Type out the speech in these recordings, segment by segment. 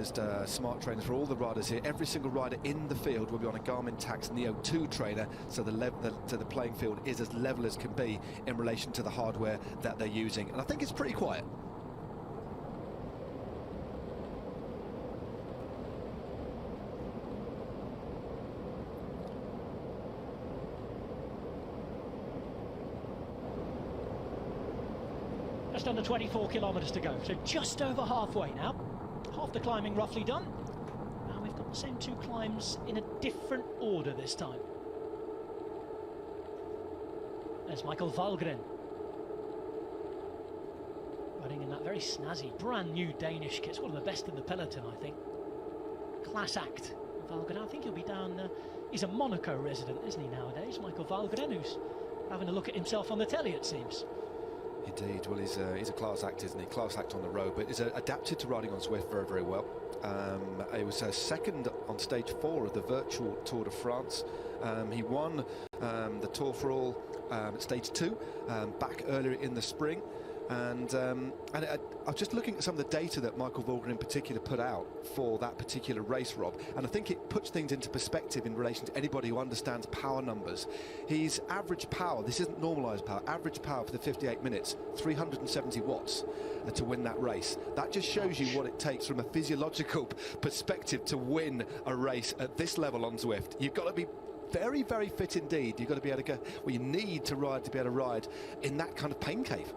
specialised smart trainers for all the riders here. Every single rider in the field will be on a Garmin Tax Neo 2 trainer, so the playing field is as level as can be in relation to the hardware that they're using. And I think it's pretty quiet. Just under 24 kilometres to go, so just over halfway now. Half the climbing roughly done. And we've got the same two climbs in a different order this time. There's Michael Valgren, riding in that very snazzy, brand new Danish kit. It's one of the best in the peloton, I think. Class act. Valgren, I think he'll be down, he's a Monaco resident, isn't he, nowadays? Michael Valgren, who's having a look at himself on the telly, it seems. Indeed, well, he's a class act, isn't he? Class act on the road, but he's adapted to riding on Zwift very, very well. He was second on stage 4 of the virtual Tour de France. He won the Tour for All at stage 2 back earlier in the spring. And I was just looking at some of the data that Michael Valgren in particular put out for that particular race, Rob, and I think it puts things into perspective in relation to anybody who understands power numbers. His average power, this isn't normalised power, average power for the 58 minutes, 370 watts to win that race. That just shows you what it takes from a physiological perspective to win a race at this level on Zwift. You've got to be very, very fit indeed. You've got to be able to go, well, you need to ride to be able to ride in that kind of pain cave.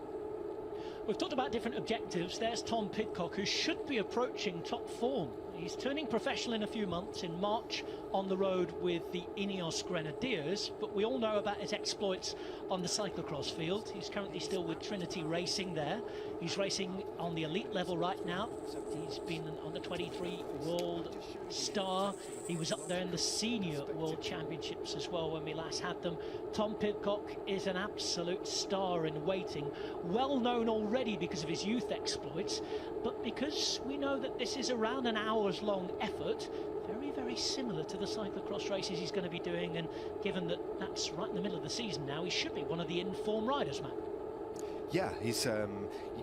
We've talked about different objectives. There's Tom Pidcock, who should be approaching top form. He's turning professional in a few months, in March, on the road with the Ineos Grenadiers, but we all know about his exploits on the cyclocross field. He's currently still with Trinity Racing there. He's racing on the elite level right now. He's been an under-23 world star. He was up there in the senior world championships as well when we last had them. Tom Pidcock is an absolute star in waiting, well known already because of his youth exploits, but because we know that this is around an hour's long effort, very, very similar to the cyclocross races he's going to be doing, and given that that's right in the middle of the season now, he should be one of the in-form riders, Matt. Yeah, he's.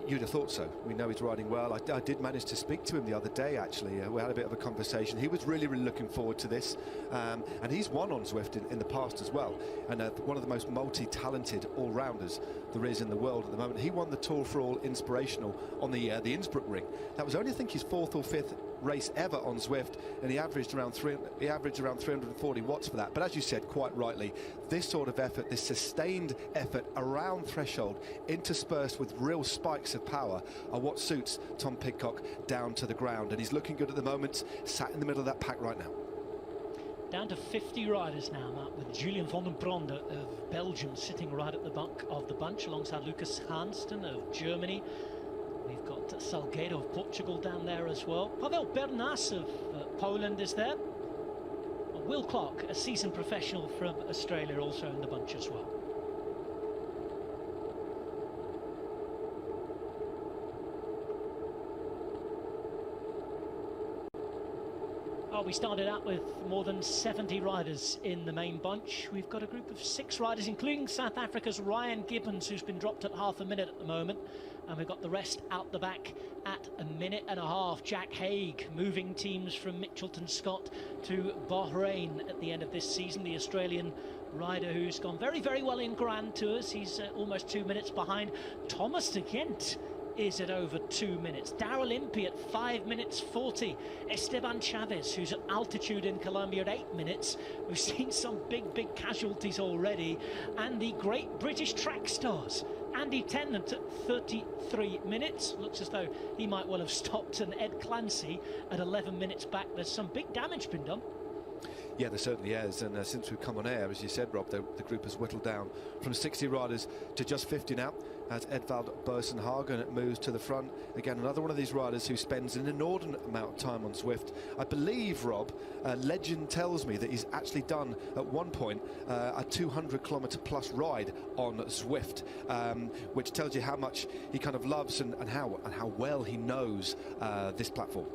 You'd have thought so. We know he's riding well. I did manage to speak to him the other day, actually. We had a bit of a conversation. He was really, really looking forward to this. And he's won on Zwift in the past as well. And one of the most multi-talented all-rounders there is in the world at the moment. He won the Tour for All Inspirational on the Innsbruck ring. That was only, I think, his 4th or 5th race ever on Zwift, and he averaged around 340 watts for that. But as you said quite rightly, this sort of effort, this sustained effort around threshold, interspersed with real spikes of power, are what suits Tom Pidcock down to the ground, and he's looking good at the moment, sat in the middle of that pack right now. Down to 50 riders now, Matt, with Julian van den Bronde of Belgium sitting right at the back of the bunch alongside Lucas Hanston of Germany. We've got Salgueiro of Portugal down there as well. Pavel Bernas of Poland is there. And Will Clark, a seasoned professional from Australia, also in the bunch as well. Well, we started out with more than 70 riders in the main bunch. We've got a group of 6 riders, including South Africa's Ryan Gibbons, who's been dropped at half a minute at the moment. And we've got the rest out the back at a minute and a half. Jack Haig moving teams from Mitchelton Scott to Bahrain at the end of this season. The Australian rider who's gone very, very well in Grand Tours. He's almost 2 minutes behind. Thomas de Gent is at over 2 minutes. Daryl Impey at 5 minutes 40. Esteban Chavez, who's at altitude in Colombia, at 8 minutes. We've seen some big casualties already. And the great British track stars, Andy Tennant at 33 minutes. Looks as though he might well have stopped. And Ed Clancy at 11 minutes back. There's some big damage been done. Yeah, there certainly is, and since we've come on air, as you said, Rob, the group has whittled down from 60 riders to just 50 now, as Edvald Bosenhagen moves to the front. Again, another one of these riders who spends an inordinate amount of time on Zwift. I believe, Rob, legend tells me that he's actually done, at one point, a 200-kilometre plus ride on Zwift, which tells you how much he kind of loves and how well he knows this platform.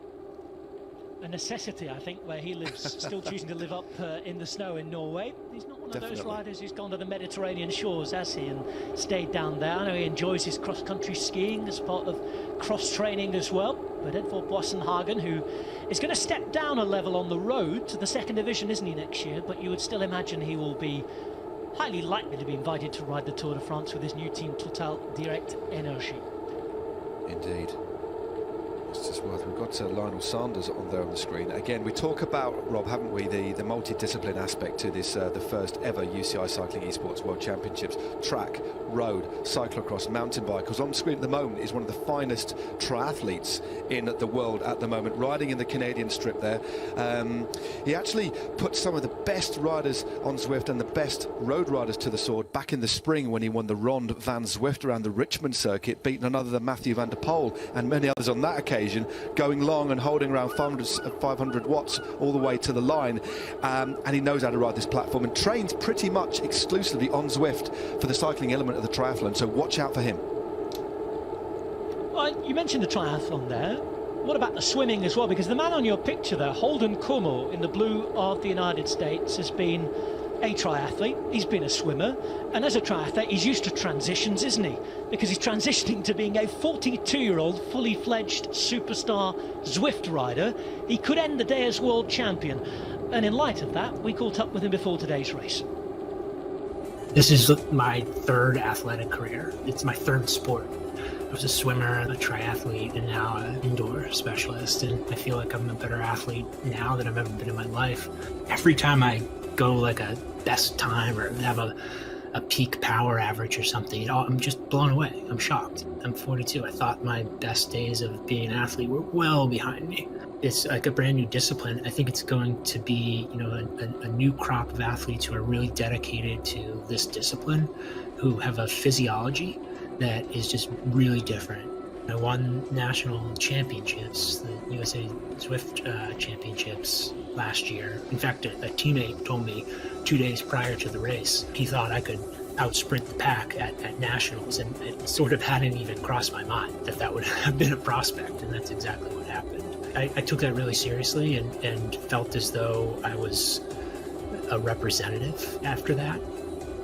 a necessity, I think, where he lives, still choosing to live up in the snow in Norway. He's not one of those riders who's gone to the Mediterranean shores, has he, and stayed down there. I know he enjoys his cross-country skiing as part of cross-training as well. But Edvald Boasson-Hagen, who is going to step down a level on the road to the second division, isn't he, next year? But you would still imagine he will be highly likely to be invited to ride the Tour de France with his new team, Total Direct Energie. Indeed. We've got Lionel Sanders on there on the screen. Again, we talk about, Rob, haven't we, the multidiscipline aspect to this, the first ever UCI Cycling Esports World Championships. Track, road, cyclocross, mountain bike. Because on screen at the moment is one of the finest triathletes in the world at the moment, riding in the Canadian strip there. He actually put some of the best riders on Zwift and the best road riders to the sword back in the spring when he won the Ronde van Zwift around the Richmond circuit, beating none other than Mathieu van der Poel and many others on that occasion, going long and holding around 500 watts all the way to the line. And he knows how to ride this platform and trains pretty much exclusively on Zwift for the cycling element of the triathlon, so watch out for him. Well, you mentioned the triathlon there. What about the swimming as well? Because the man on your picture there, Holden Kummel, in the blue of the United States, has been a triathlete, he's been a swimmer, and as a triathlete he's used to transitions, isn't he? Because he's transitioning to being a 42-year-old fully fledged superstar Zwift rider. He could end the day as world champion, and in light of that we caught up with him before today's race. This is my third athletic career. It's my third sport. I was a swimmer, a triathlete, and now an indoor specialist, and I feel like I'm a better athlete now than I've ever been in my life. Every time I go like a best time or have a peak power average or something, I'm just blown away. I'm shocked. I'm 42. I thought my best days of being an athlete were well behind me. It's like a brand new discipline. I think it's going to be, a new crop of athletes who are really dedicated to this discipline, who have a physiology that is just really different. I won national championships, the USA Zwift championships last year. In fact, a teammate told me 2 days prior to the race, he thought I could outsprint the pack at nationals, and it sort of hadn't even crossed my mind that would have been a prospect, and that's exactly what happened. I took that really seriously and felt as though I was a representative after that.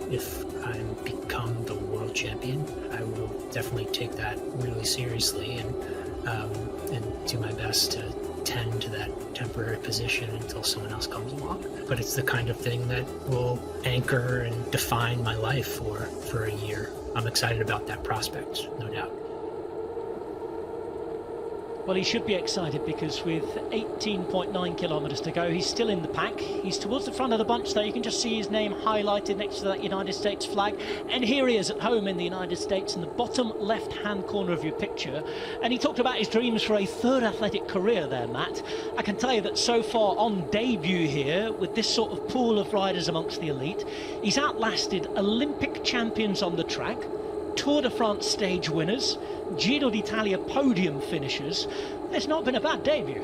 If I become the world champion, I will definitely take that really seriously and do my best to tend to that temporary position until someone else comes along. But it's the kind of thing that will anchor and define my life for a year. I'm excited about that prospect, no doubt. Well, he should be excited because with 18.9 kilometres to go, he's still in the pack. He's towards the front of the bunch there. You can just see his name highlighted next to that United States flag. And here he is at home in the United States in the bottom left-hand corner of your picture. And he talked about his dreams for a third athletic career there, Matt. I can tell you that so far on debut here, with this sort of pool of riders amongst the elite, he's outlasted Olympic champions on the track, Tour de France stage winners, Giro d'Italia podium finishers. It's not been a bad debut.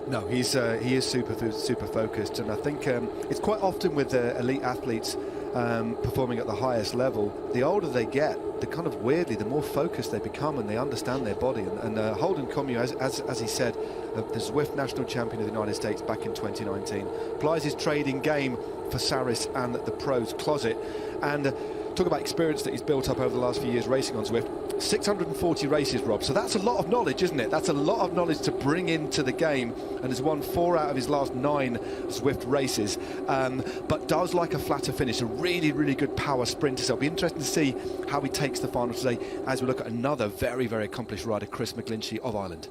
No, he is super focused, and I think it's quite often with elite athletes performing at the highest level, the older they get, the kind of weirdly, the more focused they become and they understand their body. And Holden Kummel, as he said, the Zwift national champion of the United States back in 2019, applies his trading game for Saris and the pros closet. And talk about experience that he's built up over the last few years racing on Zwift. 640 races, Rob, so that's a lot of knowledge, isn't it? That's a lot of knowledge to bring into the game, and has won 4 out of his last 9 Zwift races, but does like a flatter finish, a really good power sprinter. So it'll be interesting to see how he takes the final today as we look at another very accomplished rider, Chris McGlinchey of Ireland.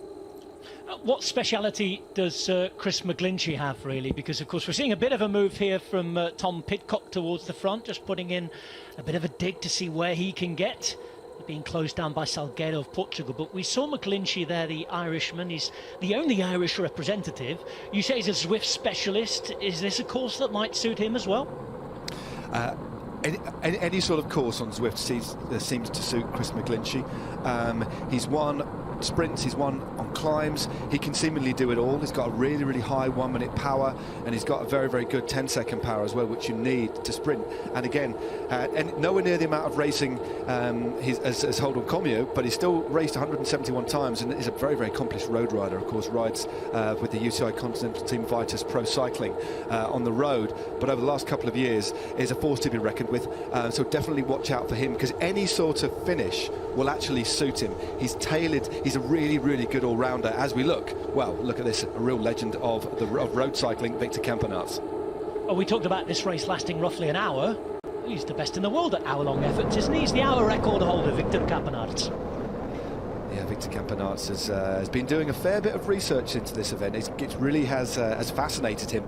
What speciality does Chris McGlinchey have, really? Because, of course, we're seeing a bit of a move here from Tom Pidcock towards the front, just putting in a bit of a dig to see where he can get. Being closed down by Salgueiro of Portugal. But we saw McGlinchey there, the Irishman. He's the only Irish representative. You say he's a Zwift specialist. Is this a course that might suit him as well? Any sort of course on Zwift seems to suit Chris McGlinchey. He's won sprints, he's won on climbs. He can seemingly do it all. He's got a really, really high 1 minute power, and he's got a very, very good 10-second power as well, which you need to sprint. And again, and nowhere near the amount of racing as Holden Comio, but he's still raced 171 times and is a very, very accomplished road rider. Of course, rides with the UCI Continental Team Vitus Pro Cycling on the road, but over the last couple of years is a force to be reckoned with. So definitely watch out for him, because any sort of finish will actually suit him. He's tailored. He's a really, really good all-rounder. As we look at this, a real legend of road cycling, Victor Campinatz. Well, we talked about this race lasting roughly an hour. He's the best in the world at hour-long efforts, isn't he? He's the hour record holder, Victor Campinatz. Yeah, Victor Campinatz has been doing a fair bit of research into this event. It really has fascinated him,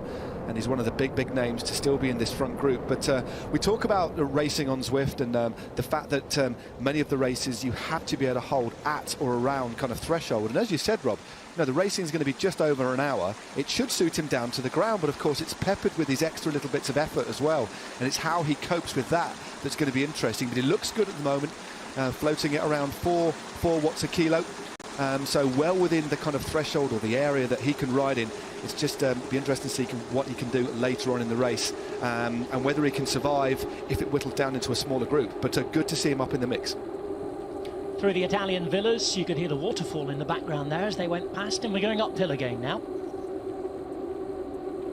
and he's one of the big names to still be in this front group. But we talk about the racing on Zwift and the fact that many of the races you have to be able to hold at or around kind of threshold. And as you said, Rob, the racing is going to be just over an hour. It should suit him down to the ground, but of course it's peppered with these extra little bits of effort as well. And it's how he copes with that that's going to be interesting. But he looks good at the moment, floating it around 4 watts a kilo. So well within the kind of threshold or the area that he can ride in. It's just be interesting to see what he can do later on in the race, and whether he can survive if it whittles down into a smaller group. But good to see him up in the mix. Through the Italian villas, you could hear the waterfall in the background there as they went past, and we're going uphill again now.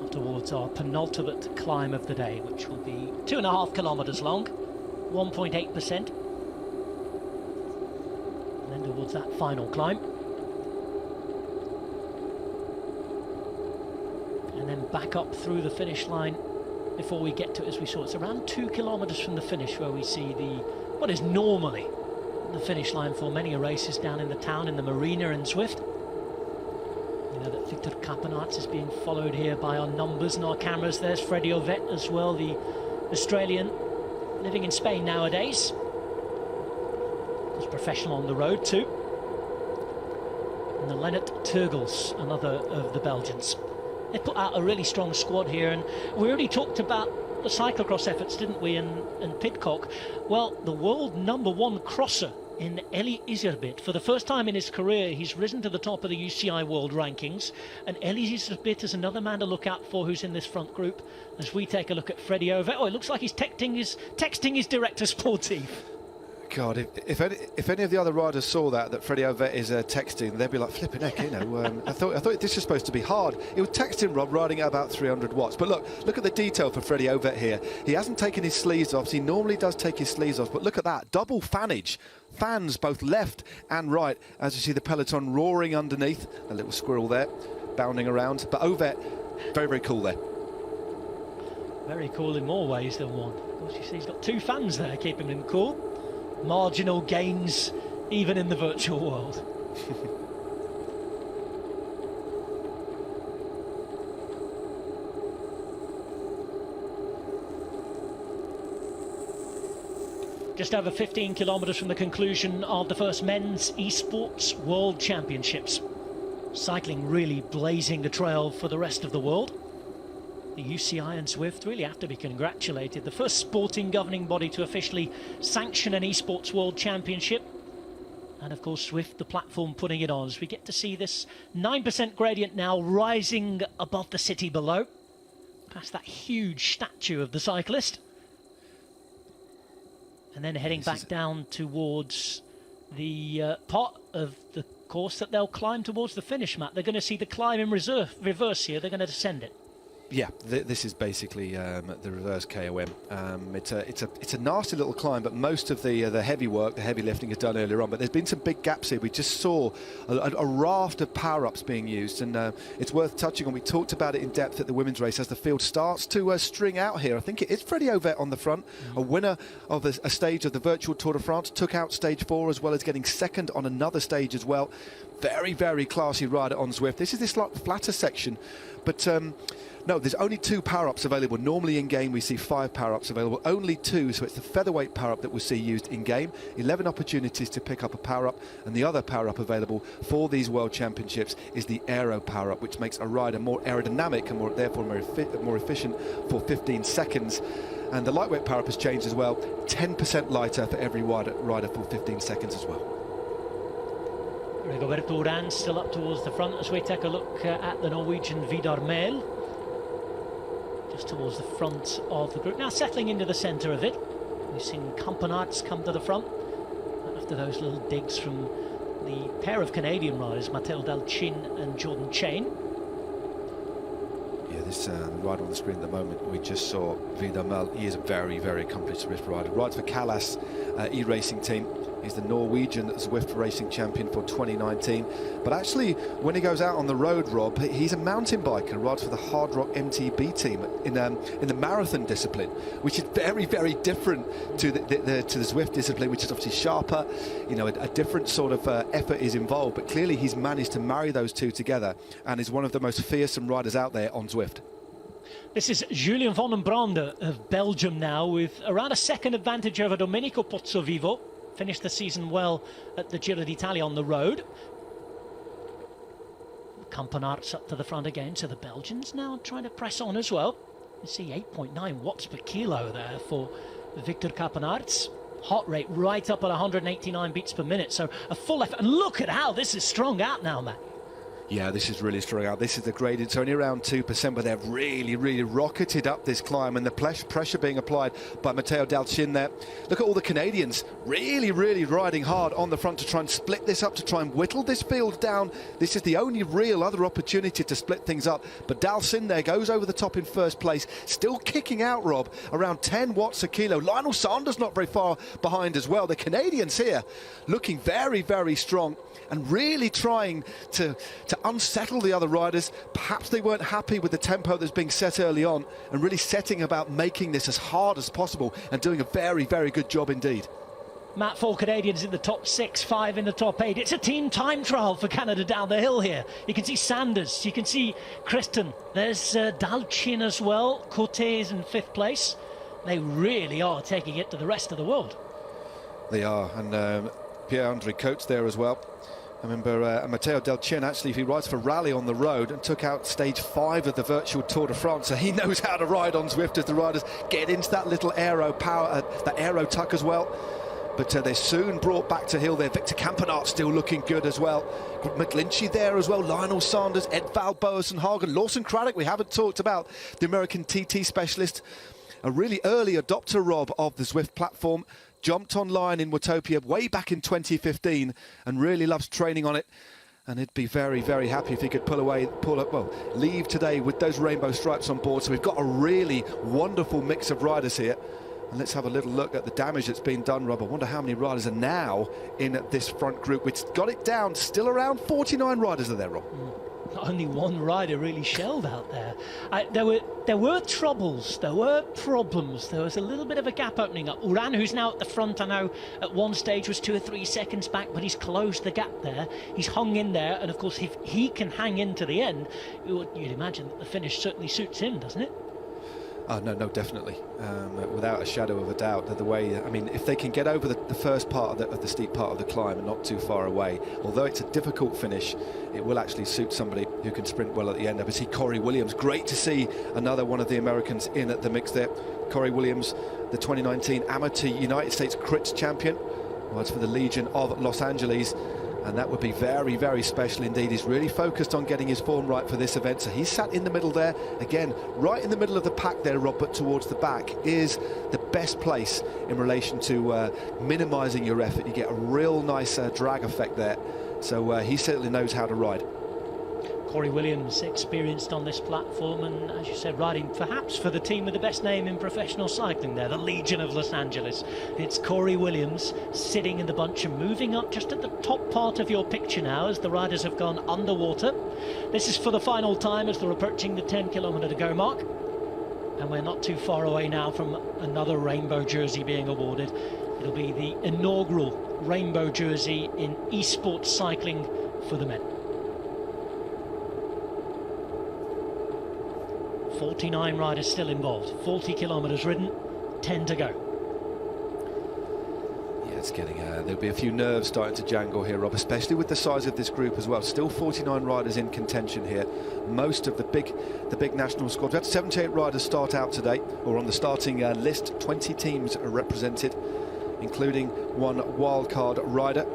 Up towards our penultimate climb of the day, which will be 2.5 kilometres long, 1.8%. And then towards that final climb. And then back up through the finish line before we get to it, as we saw. It's around 2 kilometres from the finish where we see what is normally the finish line for many races down in the town, in the marina in Zwift. You know that Victor Campinatz is being followed here by our numbers and our cameras. There's Freddie Ovett as well, the Australian living in Spain nowadays. He's professional on the road too. And the Lennart Turgels, another of the Belgians. They put out a really strong squad here, and we already talked about the cyclocross efforts, didn't we, in Pidcock? Well, the world #1 crosser in Eli Iserbyt, for the first time in his career, he's risen to the top of the UCI world rankings, and Eli Iserbyt is another man to look out for who's in this front group as we take a look at Freddie Ovett. Oh, it looks like he's texting his director sportif. God, if any of the other riders saw that Freddie Ovett is texting, they'd be like, flipping heck, I thought this was supposed to be hard. It was texting, Rob, riding at about 300 watts. But look at the detail for Freddie Ovett here. He hasn't taken his sleeves off. He normally does take his sleeves off, but look at that, double fanage. Fans both left and right, as you see the peloton roaring underneath. A little squirrel there, bounding around. But Ovett, very, very cool there. Very cool in more ways than one. Of course, you see he's got 2 fans there keeping him cool. Marginal gains even in the virtual world. Just over 15 kilometres from the conclusion of the first men's esports world championships. Cycling really blazing the trail for the rest of the world. The UCI and Zwift really have to be congratulated. The first sporting governing body to officially sanction an esports world championship. And of course Zwift, the platform putting it on, as we get to see this 9% gradient now rising above the city below, past that huge statue of the cyclist. And then heading back down towards the part of the course that they'll climb towards the finish, Matt. They're going to see the climb in reverse here. They're going to descend it. Yeah, this is basically the reverse KOM. It's a nasty little climb, but most of the heavy work, the heavy lifting is done earlier on. But there's been some big gaps here. We just saw a raft of power-ups being used, and it's worth touching on. We talked about it in depth at the women's race as the field starts to string out here. I think it is Freddie Ovett on the front, a winner of a stage of the virtual Tour de France, took out stage 4 as well as getting second on another stage as well. Very, very classy rider on Zwift. This is this flatter section, but no, there's only 2 power-ups available. Normally in-game we see 5 power-ups available, only 2, so it's the featherweight power-up that we'll see used in-game. 11 opportunities to pick up a power-up, and the other power-up available for these World Championships is the aero power-up, which makes a rider more aerodynamic and therefore more efficient for 15 seconds. And the lightweight power-up has changed as well, 10% lighter for every rider for 15 seconds as well. Rigoberto Urán still up towards the front as we take a look at the Norwegian Vidar Mel, just towards the front of the group. Now settling into the centre of it. We've seen Campinatz come to the front after those little digs from the pair of Canadian riders, Matteo Dalcin and Jordan Chain. Yeah, this rider on the screen at the moment, we just saw Vidar Mel. He is a very, very accomplished Zwift rider. Rides for Callas e-racing team. He's the Norwegian Zwift Racing champion for 2019. But actually, when he goes out on the road, Rob, he's a mountain biker, rides for the Hard Rock MTB team in the marathon discipline, which is very, very different to the Zwift discipline, which is obviously sharper. You know, a different sort of effort is involved. But clearly, he's managed to marry those two together, and is one of the most fearsome riders out there on Zwift. This is Julien van den Brande of Belgium now, with around a second advantage over Domenico Pozzovivo. Finished the season well at the Giro d'Italia on the road. Campinatz up to the front again, so the Belgians now trying to press on as well. You see 8.9 watts per kilo there for Victor Campinatz. Heart rate right up at 189 beats per minute, so a full effort. And look at how this is strung out now, Matt. Yeah, this is really strung out. This is the gradient. It's only around 2%, but they've really, really rocketed up this climb, and the pressure being applied by Matteo Dalcin there. Look at all the Canadians really, really riding hard on the front to try and split this up, to try and whittle this field down. This is the only real other opportunity to split things up. But Dalcin there goes over the top in first place, still kicking out, Rob, around 10 watts a kilo. Lionel Sanders not very far behind as well. The Canadians here looking very, very strong and really trying to unsettle the other riders. Perhaps they weren't happy with the tempo that's being set early on, and really setting about making this as hard as possible and doing a very, very good job indeed. Matt, 4 Canadians in the top 6, 5 in the top 8. It's a team time trial for Canada down the hill here. You can see Sanders, you can see Kristen. There's Dalcin as well. Cote is in 5th place. They really are taking it to the rest of the world. They are, and Pierre-Andre Coates there as well. I remember Matteo Dalcin, actually, he rides for Rally on the road and took out stage 5 of the virtual Tour de France, so he knows how to ride on Zwift as the riders get into that little aero power, that aero tuck as well. But they're soon brought back to hill there. Victor Campinatz still looking good as well. McGlinchey there as well. Lionel Sanders, Edvald Boasson Hagen, Lawson Craddock. We haven't talked about the American TT specialist, a really early adopter, Rob, of the Zwift platform. Jumped online in Watopia way back in 2015 and really loves training on it. And he'd be very, very happy if he could leave today with those rainbow stripes on board. So we've got a really wonderful mix of riders here. And let's have a little look at the damage that's been done, Rob. I wonder how many riders are now in this front group, which got it down. Still around 49 riders are there, Rob. Only one rider really shelled out there. There were troubles, there were problems. There was a little bit of a gap opening up. Urán, who's now at the front, I know at one stage was 2 or 3 seconds back, but he's closed the gap there. He's hung in there, and of course if he can hang in to the end, you'd imagine that the finish certainly suits him, doesn't it? Oh, no, definitely. Without a shadow of a doubt. The way, I mean, if they can get over the first part of the steep part of the climb and not too far away, although it's a difficult finish, it will actually suit somebody who can sprint well at the end. I see Corey Williams. Great to see another one of the Americans in at the mix there. Corey Williams, the 2019 Amateur United States Crits champion, rides for the Legion of Los Angeles. And that would be very, very special indeed. He's really focused on getting his form right for this event. So he's sat in the middle there. Again, right in the middle of the pack there, Rob, but towards the back is the best place in relation to minimising your effort. You get a real nice drag effect there. So he certainly knows how to ride. Corey Williams, experienced on this platform, and as you said, riding perhaps for the team with the best name in professional cycling there, the Legion of Los Angeles. It's Corey Williams sitting in the bunch and moving up just at the top part of your picture now as the riders have gone underwater. This is for the final time as they're approaching the 10-kilometre to go mark, and we're not too far away now from another rainbow jersey being awarded. It'll be the inaugural rainbow jersey in esports cycling for the men. 49 riders still involved, 40 kilometres ridden, 10 to go. Yeah, it's getting, there'll be a few nerves starting to jangle here, Rob, especially with the size of this group as well. Still 49 riders in contention here. Most of the big national squads. We had 78 riders start out today, or on the starting list. 20 teams are represented, including one wildcard rider.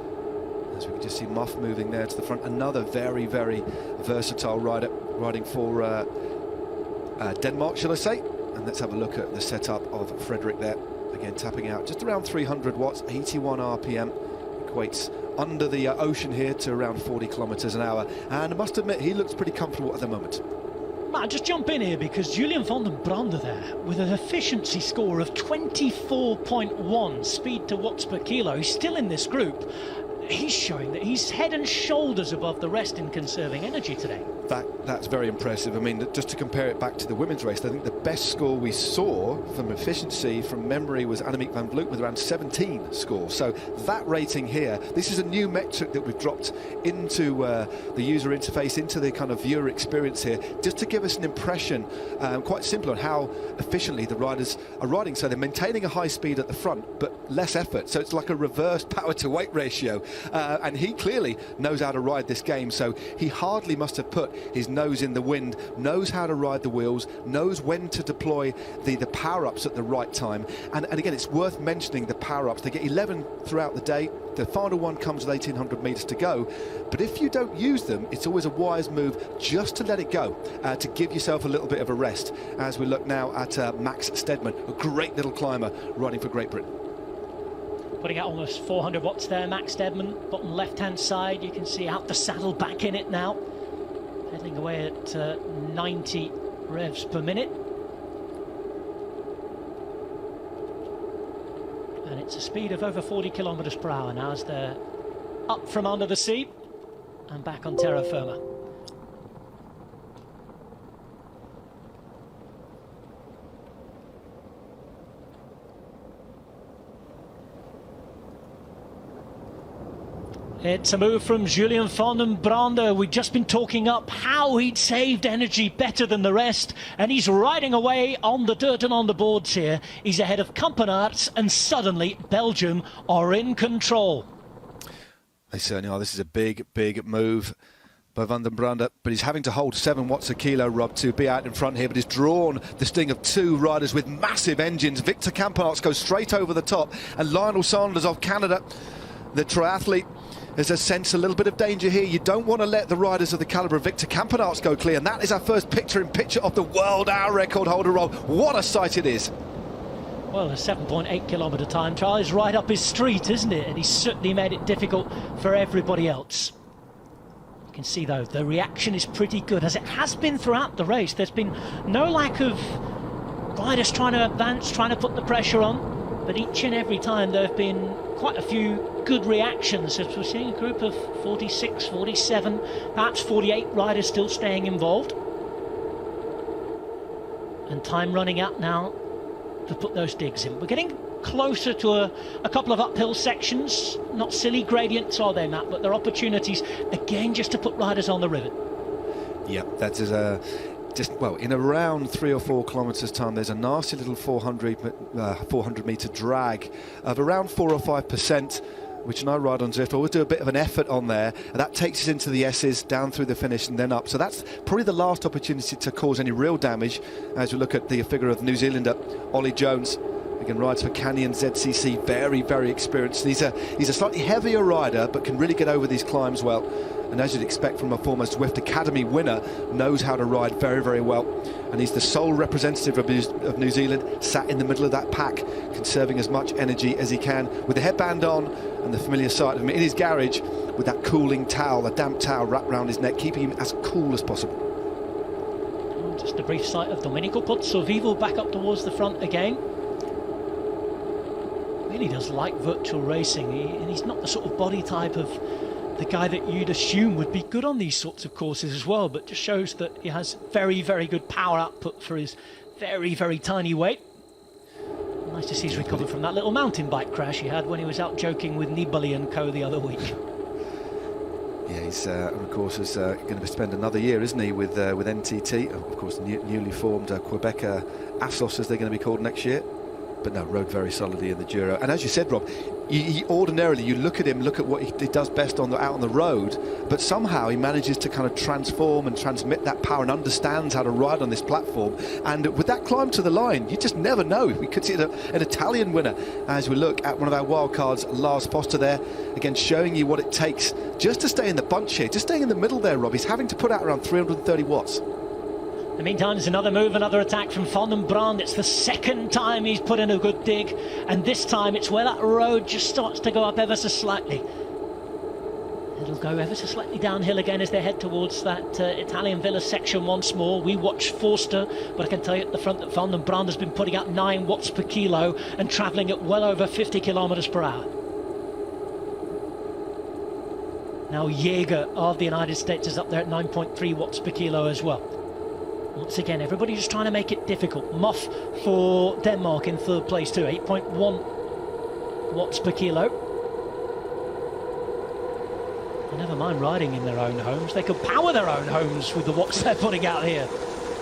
As we can just see Muff moving there to the front. Another very, very versatile rider riding for Denmark, shall I say. And let's have a look at the setup of Frederick there. Again, tapping out just around 300 watts, 81 RPM. Equates under the ocean here to around 40 kilometres an hour. And I must admit, he looks pretty comfortable at the moment. Matt, just jump in here because Julian van den Brande there with an efficiency score of 24.1 speed to watts per kilo. He's still in this group. He's showing that he's head and shoulders above the rest in conserving energy today. That's very impressive. I mean, just to compare it back to the women's race, I think the best score we saw from efficiency from memory was Annemiek van Vleuten with around 17 score. So that rating here, this is a new metric that we've dropped into the user interface, into the kind of viewer experience here, just to give us an impression, quite simple, on how efficiently the riders are riding. So they're maintaining a high speed at the front, but less effort. So it's like a reverse power to weight ratio. And he clearly knows how to ride this game. So he hardly must have put his nose in the wind, knows how to ride the wheels, knows when to deploy the power-ups at the right time. And again, it's worth mentioning the power-ups. They get 11 throughout the day. The final one comes with 1,800 metres to go. But if you don't use them, it's always a wise move just to let it go, to give yourself a little bit of a rest. As we look now at Max Stedman, a great little climber riding for Great Britain. Putting out almost 400 watts there, Max Stedman. Bottom left-hand side, you can see out the saddle, back in it now. Heading away at 90 revs per minute. And it's a speed of over 40 kilometres per hour now as they're up from under the sea and back on terra firma. It's a move from Julian van den Brande. We've just been talking up how he'd saved energy better than the rest, and he's riding away on the dirt and on the boards here. He's ahead of Campinatz, and suddenly Belgium are in control. They certainly are. This is a big, big move by van den Brande, but he's having to hold 7 watts a kilo, Rob, to be out in front here, but he's drawn the sting of 2 riders with massive engines. Victor Campinatz goes straight over the top, and Lionel Sanders of Canada, the triathlete, there's a sense a little bit of danger here. You don't want to let the riders of the calibre of Victor Campinatz go clear, and that is our first picture-in-picture of the world hour record holder, Rob. What a sight it is. Well, a 7.8 kilometre time trial is right up his street, isn't it? And he's certainly made it difficult for everybody else. You can see, though, the reaction is pretty good, as it has been throughout the race. There's been no lack of riders trying to advance, trying to put the pressure on, but each and every time there have been quite a few good reactions, as we're seeing a group of 46, 47, perhaps 48 riders still staying involved. And time running out now to put those digs in. We're getting closer to a couple of uphill sections. Not silly gradients, are they, Matt? But they're opportunities, again, just to put riders on the rivet. Yeah, that is well, in around 3 or 4 kilometres time, there's a nasty little 400 metre drag of around 4 or 5%, which when I ride on Zwift, I always do a bit of an effort on there, and that takes us into the S's, down through the finish and then up. So that's probably the last opportunity to cause any real damage as we look at the figure of New Zealander Ollie Jones. Again, rides for Canyon ZCC, very, very experienced. He's a slightly heavier rider, but can really get over these climbs well. And as you'd expect from a former Zwift Academy winner, knows how to ride very, very well. And he's the sole representative of New Zealand, sat in the middle of that pack, conserving as much energy as he can, with the headband on and the familiar sight of him in his garage, with that cooling towel, a damp towel wrapped around his neck, keeping him as cool as possible. Just a brief sight of Domenico Pozzovivo back up towards the front again. Really does like virtual racing, and he's not the sort of body type of the guy that you'd assume would be good on these sorts of courses as well, but just shows that he has very, very good power output for his very, very tiny weight. Nice to see he's recovered from that little mountain bike crash he had when he was out joking with Nibali and co the other week. Yeah, he's of course is going to spend another year, isn't he, with NTT, of course, newly formed Quebec Assos, as they're going to be called next year. But no, rode very solidly in the Giro. And as you said, Rob, he ordinarily, you look at him, look at what he does best out on the road, but somehow he manages to kind of transform and transmit that power and understands how to ride on this platform. And with that climb to the line, you just never know. We could see an Italian winner as we look at one of our wild cards, Lars Foster there, again showing you what it takes just to stay in the bunch here, just staying in the middle there, Rob. He's having to put out around 330 watts. In the meantime, there's another move, another attack from Van den Brand. It's the second time he's put in a good dig, and this time it's where that road just starts to go up ever so slightly. It'll go ever so slightly downhill again as they head towards that Italian Villa section once more. We watch Forster, but I can tell you at the front that Van den Brand has been putting out 9 watts per kilo and travelling at well over 50 kilometres per hour. Now Jaeger of the United States is up there at 9.3 watts per kilo as well. Once again, everybody just trying to make it difficult. Muff for Denmark in third place too, 8.1 watts per kilo. And never mind riding in their own homes, they could power their own homes with the watts they're putting out here.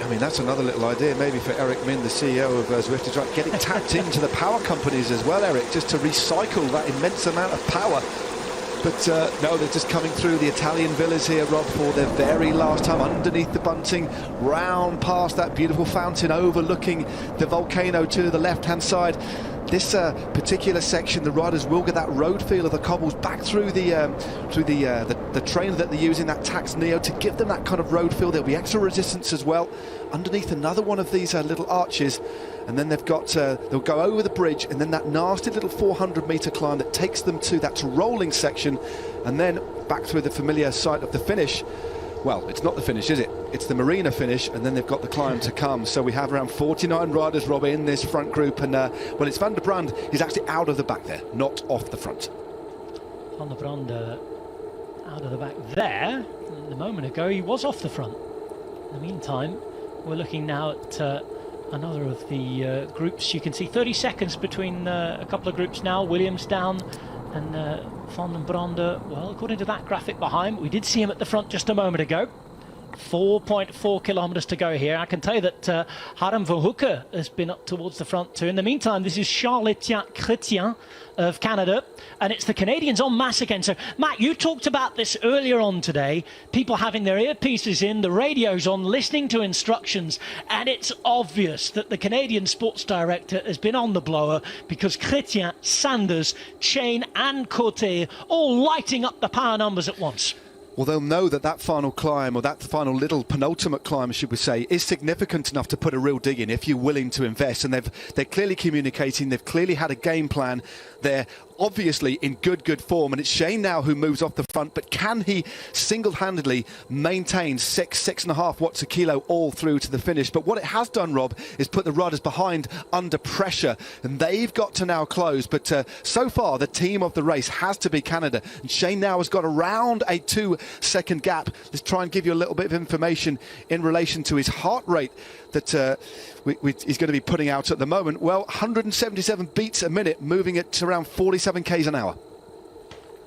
I mean, that's another little idea maybe for Eric Min, the CEO of Zwift, to try getting tapped into the power companies as well, Eric, just to recycle that immense amount of power. But no, they're just coming through the Italian villas here, Rob, for their very last time underneath the bunting, round past that beautiful fountain overlooking the volcano to the left-hand side. This particular section, the riders will get that road feel of the cobbles back through the trainer that they're using, that Tax Neo, to give them that kind of road feel. There'll be extra resistance as well underneath another one of these little arches. And then they've got, they'll go over the bridge, and then that nasty little 400-metre climb that takes them to that rolling section, and then back through the familiar site of the finish. Well, it's not the finish, is it? It's the marina finish, and then they've got the climb to come. So we have around 49 riders, Rob, in this front group, and well, it's Van der Brand. He's actually out of the back there, not off the front. Van der Brand out of the back there. A moment ago, he was off the front. In the meantime, we're looking now at another of the groups. You can see 30 seconds between a couple of groups now. Williams down and Van den Brand, well, according to that graphic behind, we did see him at the front just a moment ago. 4.4 kilometres to go here. I can tell you that Harm van Hoeke has been up towards the front too. In the meantime, this is Charles-Etienne Chrétien of Canada, and it's the Canadians en masse again. So, Matt, you talked about this earlier on today, people having their earpieces in, the radios on, listening to instructions, and it's obvious that the Canadian sports director has been on the blower, because Chrétien, Sanders, Chain and Côté all lighting up the power numbers at once. Well, they'll know that that final climb, or that final little penultimate climb, should we say, is significant enough to put a real dig in if you're willing to invest. And they're clearly communicating. They've clearly had a game plan. They're obviously in good form. And it's Shane now who moves off the front. But can he single-handedly maintain 6.5 watts a kilo all through to the finish? But what it has done, Rob, is put the riders behind under pressure. And they've got to now close. But so far, the team of the race has to be Canada. And Shane now has got around a 2-second gap. Let's try and give you a little bit of information in relation to his heart rate that he's going to be putting out at the moment. Well, 177 beats a minute, moving at around 47 k's an hour.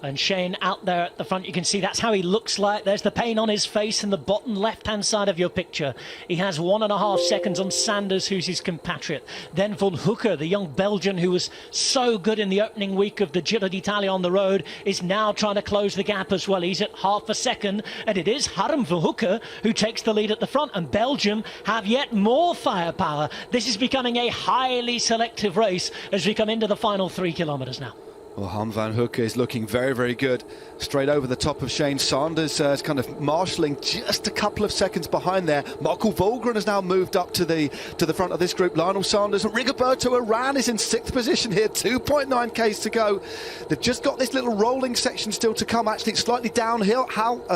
And Shane out there at the front, you can see that's how he looks like. There's the pain on his face in the bottom left-hand side of your picture. He has 1.5 seconds on Sanders, who's his compatriot. Then Van Hoeke, the young Belgian who was so good in the opening week of the Giro d'Italia on the road, is now trying to close the gap as well. He's at 1/2 second, and it is Harm van Hoeke who takes the lead at the front. And Belgium have yet more firepower. This is becoming a highly selective race as we come into the final 3 kilometres now. Well, Harm van Hoeke is looking very good. Straight over the top of Shane. Sanders is kind of marshalling just a couple of seconds behind there. Michael Volgren has now moved up to the front of this group. Lionel Sanders and Rigoberto Urán is in 6th position here. 2.9 k's to go. They've just got this little rolling section still to come. Actually, it's slightly downhill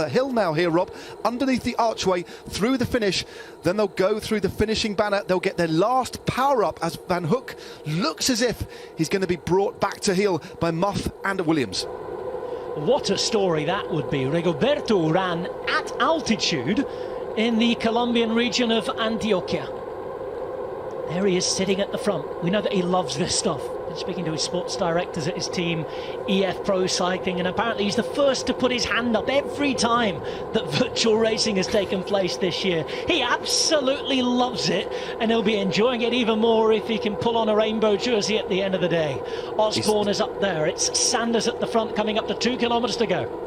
hill now here, Rob. Underneath the archway, through the finish. Then they'll go through the finishing banner. They'll get their last power up as Van Hoek looks as if he's going to be brought back to heel by Muff and Williams. What a story that would be. Rigoberto Urán at altitude in the Colombian region of Antioquia. There he is sitting at the front. We know that he loves this stuff. speaking to his sports directors at his team, EF Pro Cycling, and apparently he's the first to put his hand up every time that virtual racing has taken place this year. He absolutely loves it, and he'll be enjoying it even more if he can pull on a rainbow jersey at the end of the day. Osborne is up there. It's Sanders at the front, coming up to 2 kilometres to go.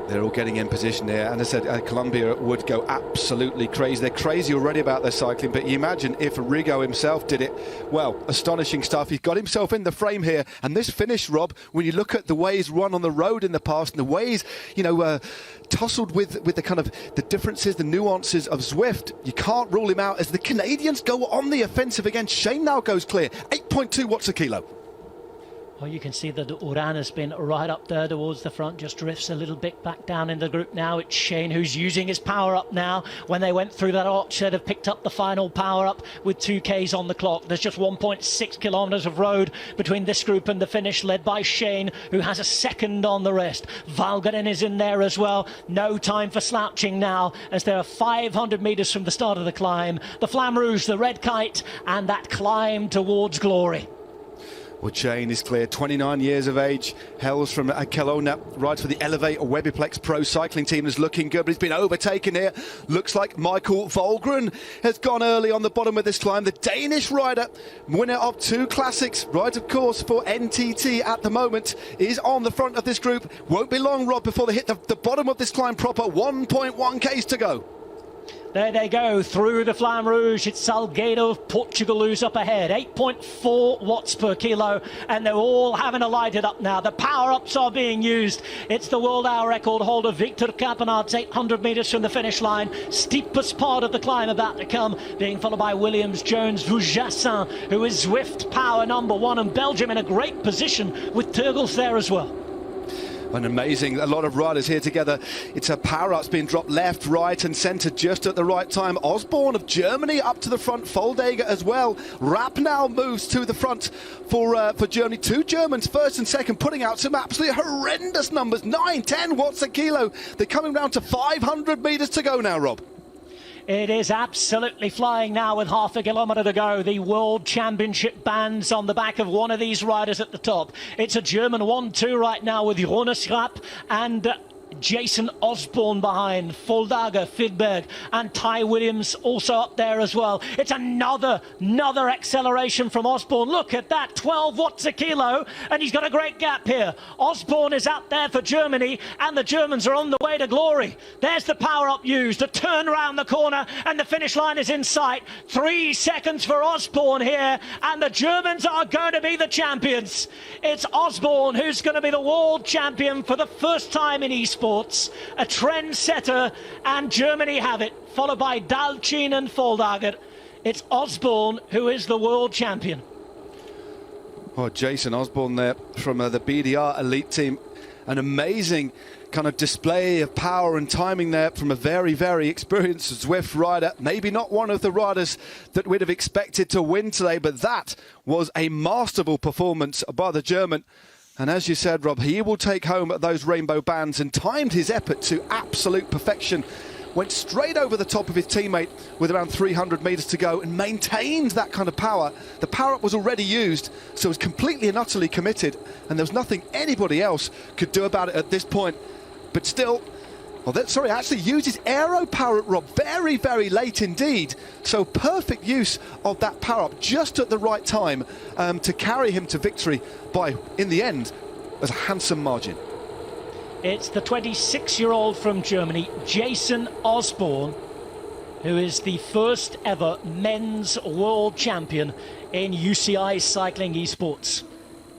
They're all getting in position here, and I said Colombia would go absolutely crazy. They're crazy already about their cycling, but you imagine if Rigo himself did it. Well, astonishing stuff. He's got himself in the frame here, and this finish, Rob, when you look at the way he's run on the road in the past and the way he's, tussled with the kind of the differences, the nuances of Zwift, you can't rule him out as the Canadians go on the offensive again. Shane now goes clear, 8.2 watts a kilo. Well, you can see that Uran has been right up there towards the front, just drifts a little bit back down in the group now. It's Shane who's using his power up now. When they went through that arch, they'd have picked up the final power up with 2Ks on the clock. There's just 1.6 kilometres of road between this group and the finish, led by Shane, who has a second on the rest. Valgren is in there as well. No time for slouching now, as there are 500 metres from the start of the climb. The Flamme Rouge, the red kite, and that climb towards glory. Well, Shane is clear, 29 years of age, hails from Kelowna, rides for the Elevate Webiplex Pro Cycling team, is looking good, but he's been overtaken here. Looks like Michael Volgren has gone early on the bottom of this climb. The Danish rider, winner of 2 classics, rides of course for NTT at the moment, is on the front of this group. Won't be long, Rob, before they hit the bottom of this climb proper. 1.1 Ks to go. There they go, through the Flamme Rouge. It's Salgueiro of Portugal who's up ahead. 8.4 watts per kilo, and they're all having to light it up now. The power-ups are being used. It's the world hour record holder, Victor Campinatz, 800 metres from the finish line. Steepest part of the climb about to come, being followed by Williams, Jones, Vujassin, who is Zwift power #1, and Belgium in a great position with Turgels there as well. An amazing, a lot of riders here together. It's a power-up's being dropped left, right and centre just at the right time. Osborne of Germany up to the front, Foldager as well. Rapp now moves to the front for Germany. 2 Germans, first and second, putting out some absolutely horrendous numbers. 9, 10 watts a kilo. They're coming down to 500 metres to go now, Rob. It is absolutely flying now with half a kilometre to go. The World Championship bands on the back of one of these riders at the top. It's a German 1-2 right now with Jonas Rapp and Jason Osborne behind. Foldager, Fidberg and Ty Williams also up there as well. It's another acceleration from Osborne. Look at that, 12 watts a kilo, and he's got a great gap here. Osborne is out there for Germany, and the Germans are on the way to glory. There's the power up used, a turn around the corner, and the finish line is in sight. 3 seconds for Osborne here, and the Germans are going to be the champions. It's Osborne who's going to be the world champion for the first time in esports. A trendsetter, and Germany have it, followed by Dalcin and Foldager. It's Osborne who is the world champion. Oh, Jason Osborne there from the BDR elite team. An amazing kind of display of power and timing there from a very, very experienced Zwift rider. Maybe not one of the riders that we'd have expected to win today, but that was a masterful performance by the German. And as you said, Rob, he will take home those rainbow bands, and timed his effort to absolute perfection. Went straight over the top of his teammate with around 300 metres to go and maintained that kind of power. The power-up was already used, so was completely and utterly committed, and there was nothing anybody else could do about it at this point. But still, actually used his aero power-up, Rob, very, very late indeed. So perfect use of that power-up just at the right time to carry him to victory by, in the end, as a handsome margin. It's the 26-year-old from Germany, Jason Osborne, who is the first ever men's world champion in UCI cycling esports.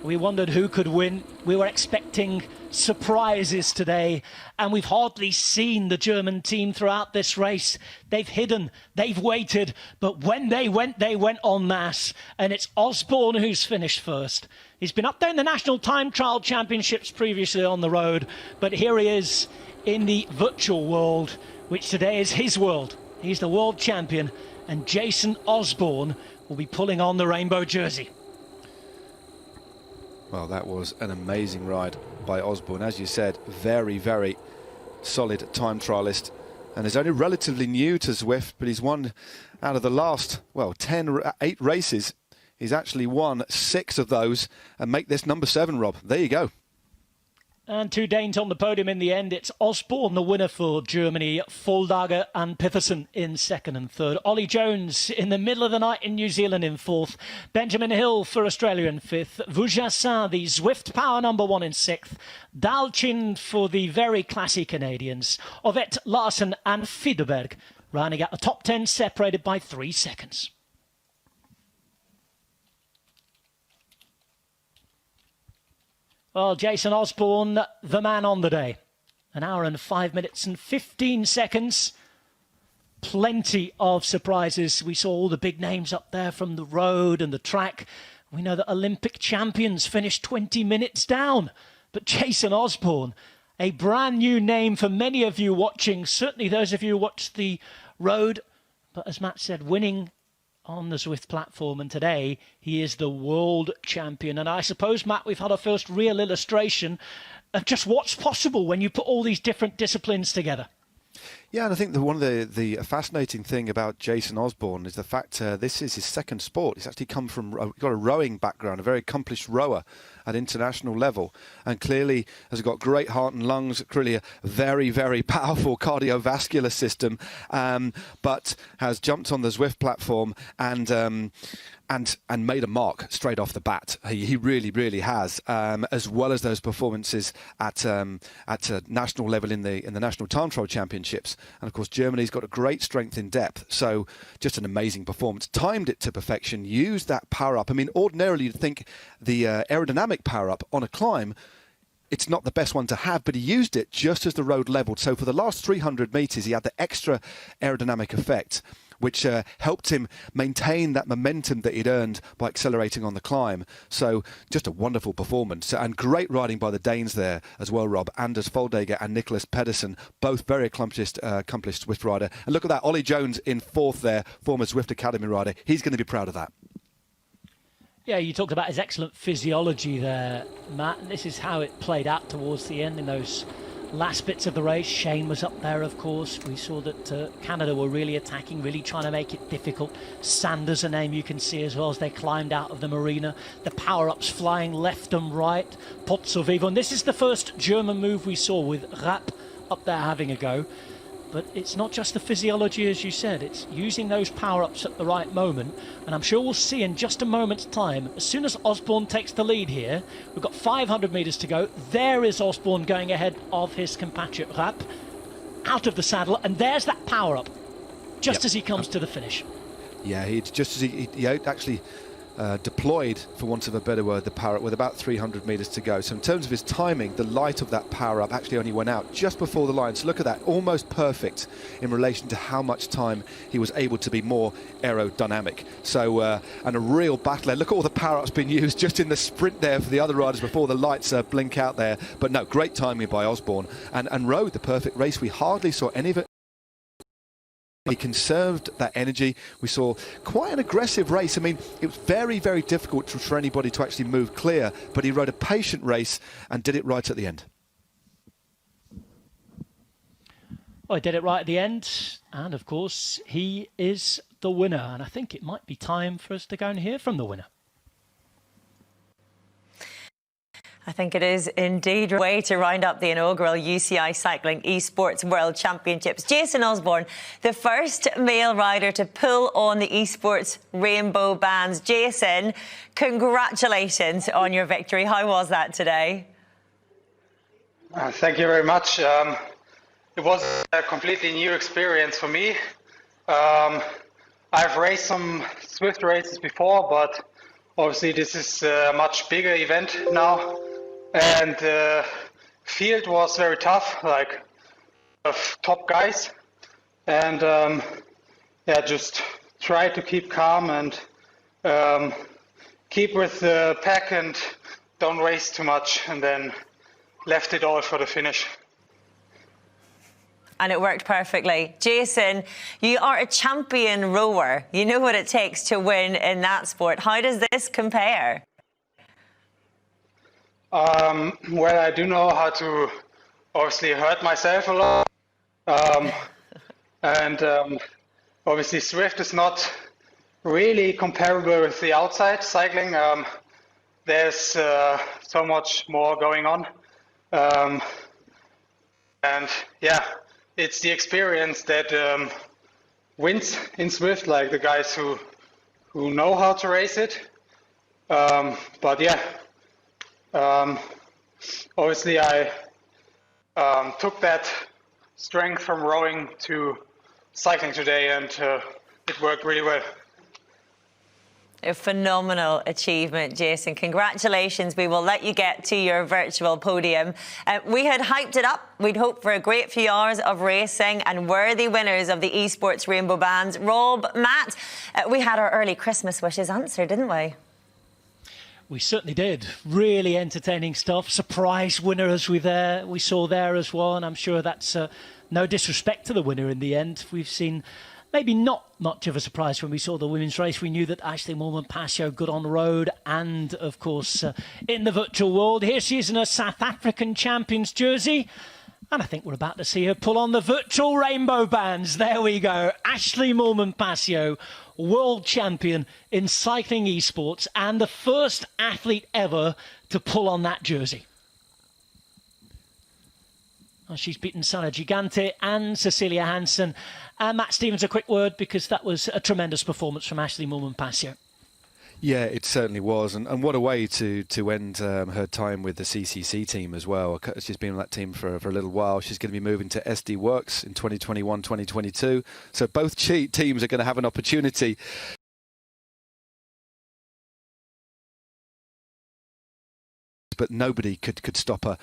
We wondered who could win. We were expecting surprises today, and we've hardly seen the German team throughout this race. They've hidden, they've waited, but when they went en masse, and it's Osborne who's finished first. He's been up there in the National Time Trial Championships previously on the road, but here he is in the virtual world, which today is his world. He's the world champion, and Jason Osborne will be pulling on the rainbow jersey. Well, that was an amazing ride by Osborne. As you said, very, very solid time trialist, and is only relatively new to Zwift, but he's won out of the last, 8 races. He's actually won 6 of those and make this number 7, Rob. There you go. And 2 Danes on the podium in the end. It's Osborne, the winner for Germany, Foldager and Pithison in second and third. Ollie Jones in the middle of the night in New Zealand in fourth. Benjamin Hill for Australia in fifth. Vujassin, the Zwift Power number 1 in sixth. Dalchin for the very classy Canadians. Ovett, Larsen and Fiederberg rounding out the top 10, separated by 3 seconds. Well, Jason Osborne, the man on the day. 1 hour and 5 minutes and 15 seconds. Plenty of surprises. We saw all the big names up there from the road and the track. We know that Olympic champions finished 20 minutes down. But Jason Osborne, a brand new name for many of you watching, certainly those of you who watched the road. But as Matt said, winning on the Zwift platform, and today he is the world champion. And I suppose, Matt, we've had our first real illustration of just what's possible when you put all these different disciplines together. Yeah, and I think one of the fascinating thing about Jason Osborne is the fact this is his second sport. He's actually come from, got a rowing background, a very accomplished rower at international level, and clearly has got great heart and lungs, clearly a very, very powerful cardiovascular system, but has jumped on the Zwift platform and made a mark straight off the bat. He really, really has, as well as those performances at a national level in the national time trial championships. And of course, Germany's got a great strength in depth, so just an amazing performance. Timed it to perfection, used that power up. I mean, ordinarily you'd think the aerodynamic power up on a climb, it's not the best one to have, but he used it just as the road leveled. So for the last 300 meters, he had the extra aerodynamic effect, which helped him maintain that momentum that he'd earned by accelerating on the climb. So just a wonderful performance, and great riding by the Danes there as well, Rob. Anders Foldager and Nicholas Pedersen, both very accomplished Zwift rider. And look at that, Ollie Jones in fourth there, former Zwift Academy rider. He's going to be proud of that. Yeah, you talked about his excellent physiology there, Matt, and this is how it played out towards the end in those last bits of the race. Shane was up there, of course. We saw that Canada were really attacking, really trying to make it difficult. Sanders, a name you can see as well as they climbed out of the marina. The power-ups flying left and right. Pozzo Vivo. And this is the first German move we saw with Rapp up there having a go. But it's not just the physiology, as you said. It's using those power-ups at the right moment. And I'm sure we'll see in just a moment's time, as soon as Osborne takes the lead here, we've got 500 metres to go. There is Osborne going ahead of his compatriot Rapp, out of the saddle, and there's that power-up, just as he comes to the finish. Yeah, he actually deployed, for want of a better word, the power-up with about 300 metres to go. So in terms of his timing, the light of that power-up actually only went out just before the line. So look at that, almost perfect in relation to how much time he was able to be more aerodynamic. So, and a real battle there. Look at all the power-ups being used just in the sprint there for the other riders before the lights blink out there. But no, great timing by Osborne, and rode the perfect race. We hardly saw any of it. He conserved that energy. We saw quite an aggressive race. I mean, it was very, very difficult for anybody to actually move clear, but he rode a patient race and did it right at the end. Well, he did it right at the end, and of course, he is the winner. And I think it might be time for us to go and hear from the winner. I think it is indeed a way to round up the inaugural UCI Cycling Esports World Championships. Jason Osborne, the first male rider to pull on the esports rainbow bands. Jason, congratulations on your victory. How was that today? Thank you very much. It was a completely new experience for me. I've raced some Zwift races before, but obviously this is a much bigger event now. And the field was very tough, like of top guys, and just try to keep calm and keep with the pack and don't race too much, and then left it all for the finish. And it worked perfectly. Jason, you are a champion rower. You know what it takes to win in that sport. How does this compare? Well, I do know how to obviously hurt myself a lot. Obviously Zwift is not really comparable with the outside cycling. There's so much more going on. And yeah, it's the experience that wins in Zwift, like the guys who know how to race it. But yeah, obviously I took that strength from rowing to cycling today, and it worked really well. A phenomenal achievement, Jason. Congratulations. We will let you get to your virtual podium. We had hyped it up. We'd hoped for a great few hours of racing and worthy winners of the esports rainbow bands. Rob, Matt, we had our early Christmas wishes answered, didn't we? We certainly did. Really entertaining stuff. Surprise winners we saw there as well. And I'm sure that's no disrespect to the winner in the end. We've seen maybe not much of a surprise when we saw the women's race. We knew that Ashley Moolman-Pasio good on the road and, of course, in the virtual world. Here she is in her South African champions jersey. And I think we're about to see her pull on the virtual rainbow bands. There we go. Ashley Moolman-Pasio, world champion in cycling esports and the first athlete ever to pull on that jersey. Well, she's beaten Sana Gigante and Cecilia Hansen. And Matt Stevens, a quick word, because that was a tremendous performance from Ashley Moolman-Pasio. Yeah, it certainly was. And what a way to end her time with the CCC team as well. She's been on that team for a little while. She's going to be moving to SD Works in 2021, 2022. So both teams are going to have an opportunity. But nobody could stop her.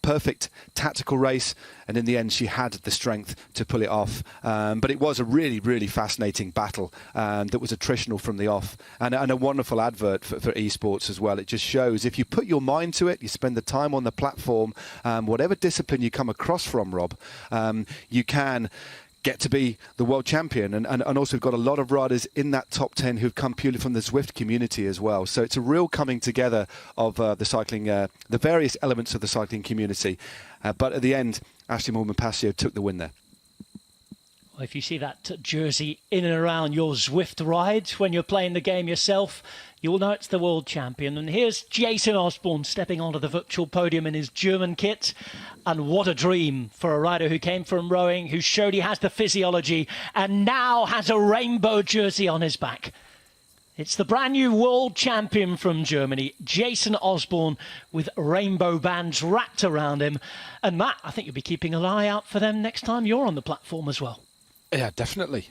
Perfect tactical race, and in the end she had the strength to pull it off. But it was a really, really fascinating battle that was attritional from the off, and a wonderful advert for esports as well. It just shows if you put your mind to it, you spend the time on the platform, whatever discipline you come across from, Rob, you can get to be the world champion. And also we've got a lot of riders in that top 10 who've come purely from the Zwift community as well. So it's a real coming together of the cycling, the various elements of the cycling community. But at the end, Ashley Moolman-Pasio took the win there. Well, if you see that jersey in and around your Zwift ride when you're playing the game yourself, you'll know it's the world champion. And here's Jason Osborne stepping onto the virtual podium in his German kit. And what a dream for a rider who came from rowing, who showed he has the physiology and now has a rainbow jersey on his back. It's the brand new world champion from Germany, Jason Osborne, with rainbow bands wrapped around him. And Matt, I think you'll be keeping an eye out for them next time you're on the platform as well. Yeah, definitely.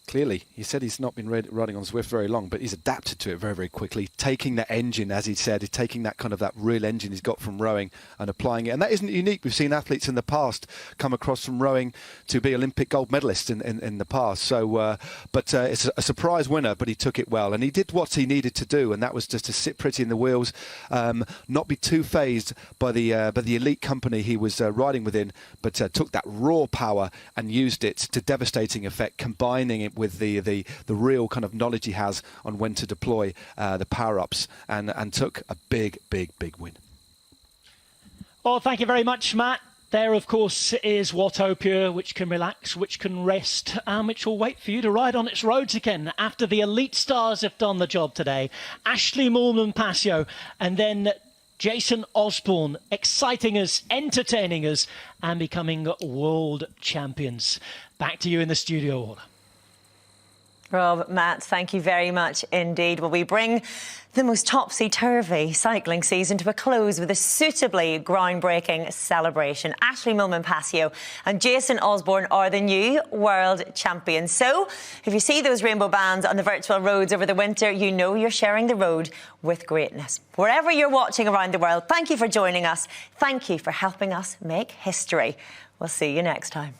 Clearly, he said he's not been riding on Zwift very long, but he's adapted to it very, very quickly, taking that engine, as he said, taking that kind of that real engine he's got from rowing and applying it. And that isn't unique. We've seen athletes in the past come across from rowing to be Olympic gold medalists in the past. So, but it's a surprise winner, but he took it well. And he did what he needed to do, and that was just to sit pretty in the wheels, not be too phased by the elite company he was riding within, but took that raw power and used it to devastating effect, combining it with the real kind of knowledge he has on when to deploy the power-ups, and took a big win. Well, thank you very much, Matt. There, of course, is Watopia, which can relax, which can rest, and which will wait for you to ride on its roads again after the elite stars have done the job today. Ashley Moolman-Pasio, and then Jason Osborne, exciting us, entertaining us, and becoming world champions. Back to you in the studio, Orla. Rob, Matt, thank you very much indeed. Well, we bring the most topsy-turvy cycling season to a close with a suitably groundbreaking celebration. Ashley Moolman-Pasio and Jason Osborne are the new world champions. So, if you see those rainbow bands on the virtual roads over the winter, you know you're sharing the road with greatness. Wherever you're watching around the world, thank you for joining us. Thank you for helping us make history. We'll see you next time.